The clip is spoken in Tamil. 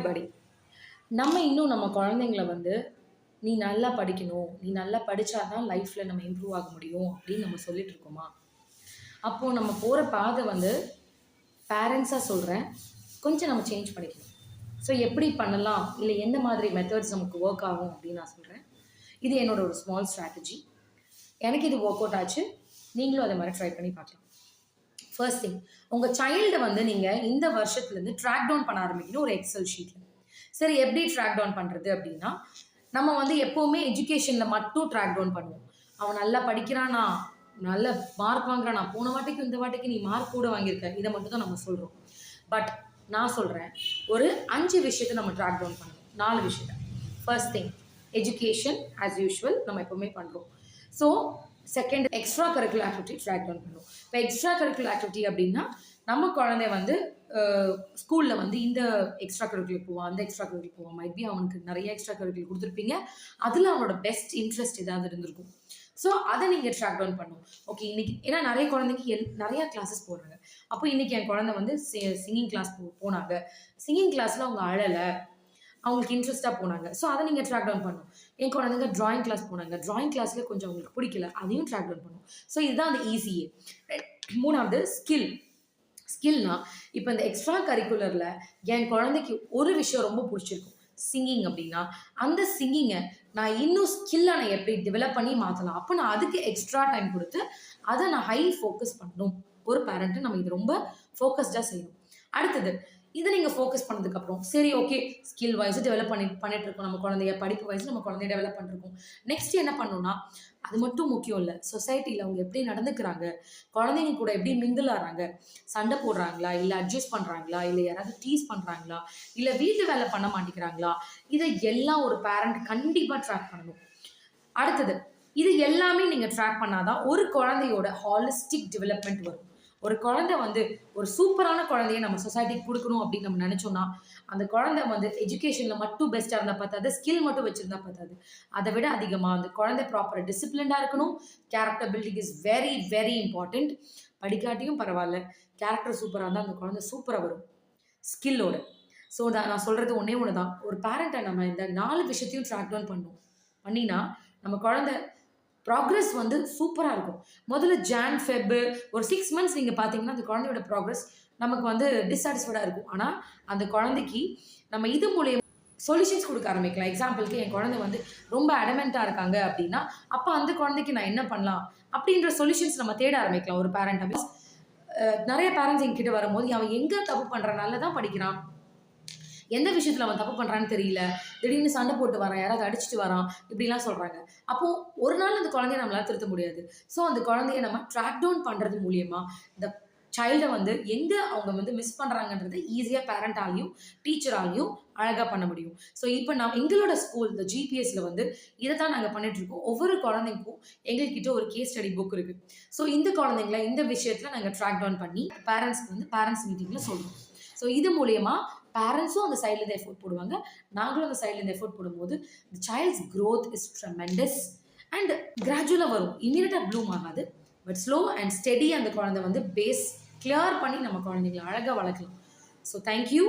எவ்ரிபடி. நம்ம இன்னும் நம்ம குழந்தைங்கள வந்து, "நீ நல்லா படிக்கணும். நீ நல்லா படிச்சா தான் லைஃப்ல நம்ம இம்ப்ரூவ் ஆக முடியும்." அப்படின்னு நம்ம சொல்லிட்டு இருக்கோமா? அப்போ நம்ம போற பாதை வந்து பேரண்ட்ஸா சொல்றேன், கொஞ்சம் நம்ம சேஞ்ச் பண்ணிக்கணும். ஸோ எப்படி பண்ணலாம்? இல்ல எந்த மாதிரி மெத்தட்ஸ் நமக்கு வொர்க் ஆகும் அப்படின்னு நான் சொல்றேன். இது என்னோட ஒரு ஸ்மால் ஸ்ட்ராட்டஜி. எனக்கு இது வொர்க் அவுட் ஆச்சு. நீங்களும் அதே மாரி ட்ரை பண்ணி பார்க்கலாம். ஃபர்ஸ்ட் திங், உங்க சைல்ட வந்து நீங்க இந்த வருஷத்துலேருந்து ட்ராக் டவுன் பண்ண ஆரம்பிக்கணும் ஒரு எக்ஸல் ஷீட்ல. சரி, எப்படி ட்ராக் டவுன் பண்றது அப்படின்னா, நம்ம வந்து எப்பவுமே எஜுகேஷன்ல மட்டும் ட்ராக் டவுன் பண்ணுவோம். அவன் நல்லா படிக்கிறானா, நல்ல மார்க் வாங்குறானா, போன வாட்டிக்கு இந்த வாட்டிக்கு நீ மார்க் கூட வாங்கியிருக்க. இத மட்டும் தான் நம்ம சொல்றோம். பட் நான் சொல்றேன், ஒரு 5 விஷயத்த நம்ம ட்ராக் டவுன் பண்ணணும். 4 விஷயத்த. First thing, education as usual நம்ம எப்பவுமே பண்றோம். So second, extra curricular activity track down பண்ணுவோம். இப்போ எக்ஸ்ட்ரா கரிக்குலர் ஆக்டிவிட்டி அப்படின்னா, நம்ம குழந்தை வந்து ஸ்கூல்ல வந்து இந்த எக்ஸ்ட்ரா கரிக்குலர் போவான், அந்த எக்ஸ்ட்ரா கரிக்குலர் போவான். மைட் பி அவனுக்கு நிறைய எக்ஸ்ட்ரா கரிக்குலர் கொடுத்துருப்பீங்க. அதில் அவனோட பெஸ்ட் இன்ட்ரெஸ்ட் ஏதாவது இருந்திருக்கும். ஸோ அதை நீங்கள் ட்ராக் டவுன் பண்ணணும். ஓகே, இன்னைக்கு ஏன்னா நிறைய குழந்தைக்கு நிறைய கிளாஸஸ் போடுறாங்க. அப்போ இன்னைக்கு என் குழந்தை வந்து சிங்கிங் கிளாஸ் போனாங்க. சிங்கிங் கிளாஸில் அவங்க அழலை, அவங்களுக்கு இன்ட்ரெஸ்ட்டாக போனாங்க. ஸோ அதை நீங்கள் ட்ராக் டவுன் பண்ணணும். என் குழந்தைங்க ட்ராயிங் கிளாஸ் போனாங்க. ட்ராயிங் கிளாஸில் கொஞ்சம் அவங்களுக்கு பிடிக்கல, அதையும் ட்ராக் டவுன் பண்ணணும். ஸோ இதுதான் அந்த ஈஸியே. மூணாவது ஸ்கில்னா, இப்போ இந்த எக்ஸ்ட்ரா கரிக்குலரில் என் குழந்தைக்கு ஒரு விஷயம் ரொம்ப பிடிச்சிருக்கும், சிங்கிங் அப்படின்னா, அந்த சிங்கிங்கை நான் இன்னும் ஸ்கில்லாக நான் எப்படி டெவலப் பண்ணி மாற்றலாம். அப்போ நான் அதுக்கு எக்ஸ்ட்ரா டைம் கொடுத்து அதை நான் ஹை ஃபோக்கஸ் பண்ணணும். ஒரு பேரண்ட்டு நம்ம இது ரொம்ப ஃபோக்கஸ்டாக செய்யணும். அடுத்தது, இதை நீங்கள் ஃபோக்கஸ் பண்ணதுக்கப்புறம், சரி ஓகே, ஸ்கில் வைஸ் டெவலப் பண்ணிட்டு இருக்கோம் நம்ம குழந்தைய, படிப்பு வைஸ் நம்ம குழந்தைய டெவலப் பண்ணிருக்கோம். நெக்ஸ்ட் என்ன பண்ணணும்னா, அது மட்டும் முக்கியம் இல்லை, சொசைட்டியில் அவங்க எப்படி நடந்துக்கிறாங்க, குழந்தைங்க கூட எப்படி மிங்கிள் ஆகிறாங்க, சண்டை போடுறாங்களா, இல்லை அட்ஜஸ்ட் பண்ணுறாங்களா, இல்லை யாராவது டீஸ் பண்ணுறாங்களா, இல்லை வீட்டு வேலை பண்ண மாட்டேங்கிறாங்களா, இதை எல்லாம் ஒரு பேரண்ட் கண்டிப்பாக ட்ராக் பண்ணணும். அடுத்தது, இது எல்லாமே நீங்கள் ட்ராக் பண்ணாதான் ஒரு குழந்தையோட ஹாலிஸ்டிக் டெவலப்மெண்ட் வரும். ஒரு குழந்தை வந்து ஒரு சூப்பரான குழந்தைய நம்ம சொசைட்டிக்கு கொடுக்கணும் அப்படின்னு நம்ம நினைச்சோம்னா, அந்த குழந்தை வந்து எஜுகேஷன்ல மட்டும் பெஸ்ட்டாக இருந்தால் பார்த்தாது, ஸ்கில் மட்டும் வச்சிருந்தா பார்த்தாது. அதை விட அதிகமாக அந்த குழந்தை ப்ராப்பராக டிசிப்ளின்டாக இருக்கணும். Character building is very very important. படிக்காட்டியும் பரவாயில்ல, கேரக்டர் சூப்பராக இருந்தால் அந்த குழந்தை சூப்பராக வரும் ஸ்கில்லோட. ஸோ நான் சொல்றது ஒன்னே ஒன்று தான், ஒரு பேரண்ட்டை நம்ம இந்த 4 விஷயத்தையும் ட்ராக் டவுன் பண்ணினா நம்ம குழந்தை ப்ராக்ரஸ் வந்து சூப்பராக இருக்கும். முதல்ல ஜான் ஃபெப் ஒரு 6 மந்த்ஸ் நீங்கள் பார்த்தீங்கன்னா அந்த குழந்தையோட ப்ராக்ரஸ் நமக்கு வந்து டிஸாட்டிஸ்ஃபைடாக இருக்கும். ஆனால் அந்த குழந்தைக்கு நம்ம இது மூலியம் சொல்யூஷன்ஸ் கொடுக்க ஆரம்பிக்கலாம். எக்ஸாம்பிளுக்கு, என் குழந்தை வந்து ரொம்ப அடமெண்ட்டாக இருக்காங்க அப்படின்னா, அப்போ அந்த குழந்தைக்கு நான் என்ன பண்ணலாம் அப்படின்ற சொல்யூஷன்ஸ் நம்ம தேட ஆரம்பிக்கலாம் ஒரு பேரண்ட். நிறைய பேரண்ட்ஸ் எங்ககிட்ட வரும்போது, அவன் எங்கே தப்பு பண்ணுறனால தான் படிக்கிறான், எந்த விஷயத்தில் அவன் தப்பு பண்ணுறான்னு தெரியல, திடீர்னு சண்டை போட்டு வரான், யாராவது அடிச்சுட்டு வரான், இப்படிலாம் சொல்கிறாங்க. அப்போது ஒரு நாள் அந்த குழந்தைய நம்மளால் திருத்த முடியாது. ஸோ அந்த குழந்தைய நம்ம ட்ராக் டவுன் பண்ணுறது மூலியமா இந்த சைல்டை வந்து எங்கே அவங்க வந்து மிஸ் பண்ணுறாங்கன்றது ஈஸியாக பேரண்டாலையும் டீச்சராலையும் அழகாக பண்ண முடியும். ஸோ இப்போ எங்களோட ஸ்கூல் இந்த ஜிபிஎஸ்ல வந்து இதை தான் நாங்கள் பண்ணிட்டு இருக்கோம். ஒவ்வொரு குழந்தைக்கும் எங்கள்கிட்ட ஒரு கேஸ் ஸ்டடி புக் இருக்குது. ஸோ இந்த குழந்தைங்களை இந்த விஷயத்தில் நாங்கள் ட்ராக் டவுன் பண்ணி பேரண்ட்ஸ்க்கு வந்து பேரண்ட்ஸ் மீட்டிங்கில் சொல்கிறோம். ஸோ இது மூலயமா பேரண்ட்ஸும் அந்த சைட்லேருந்து எஃபோர்ட் போடுவாங்க, நாங்களும் அந்த சைட்லேருந்து எஃபோர்ட் போடும்போது the child's growth is tremendous and கிராஜுவலாக வரும். இமீடியட்டாக ப்ளூம் ஆகாது, பட் ஸ்லோ அண்ட் ஸ்டெடி அந்த குழந்தை வந்து பேஸ் கிளியர் பண்ணி நம்ம குழந்தைங்களை அழகாக வளர்க்கலாம். So thank you.